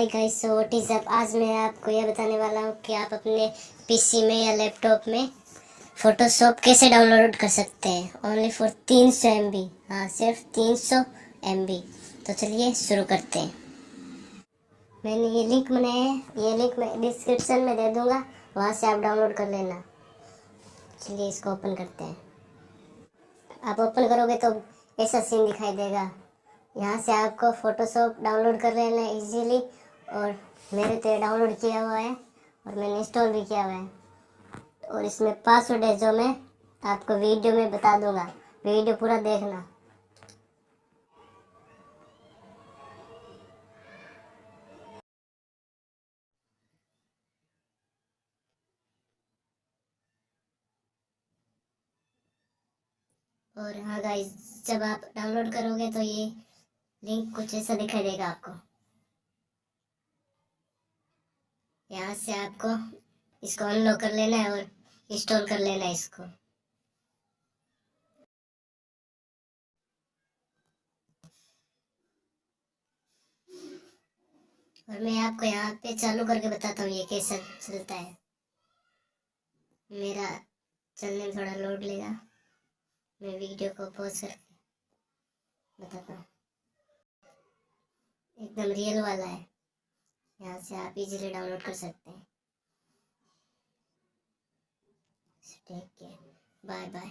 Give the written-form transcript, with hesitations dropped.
Hi guys, so what is up. आज मैं आपको यह बताने वाला हूँ कि आप अपने पीसी में या लैपटॉप में फ़ोटोशॉप कैसे डाउनलोड कर सकते हैं ओनली फॉर 300 MB। हाँ, सिर्फ 300 MB। तो चलिए शुरू करते हैं। मैंने ये लिंक बनाया है, ये लिंक मैं डिस्क्रिप्शन में दे दूँगा, वहाँ से आप डाउनलोड कर लेना। चलिए इसको ओपन करते हैं। आप ओपन करोगे तो ऐसा सीन दिखाई देगा। यहाँ से आपको फ़ोटोशॉप डाउनलोड कर लेना है इजीली, और मेरे तो डाउनलोड किया हुआ है और मैंने इंस्टॉल भी किया हुआ है। और इसमें पासवर्ड है जो मैं आपको वीडियो में बता दूंगा, वीडियो पूरा देखना। और हाँ गाइस, जब आप डाउनलोड करोगे तो ये लिंक कुछ ऐसा दिखाई देगा आपको। यहाँ से आपको इसको अनलॉक कर लेना है और इंस्टॉल कर लेना है इसको। और मैं आपको यहाँ पे चालू करके बताता हूँ ये कैसा चलता है। मेरा चलने में थोड़ा लोड लेगा, मैं वीडियो को पॉज करके बताता हूँ। एकदम रियल वाला है, यहाँ से आप इजीली डाउनलोड कर सकते हैं। ठीक है, बाय बाय।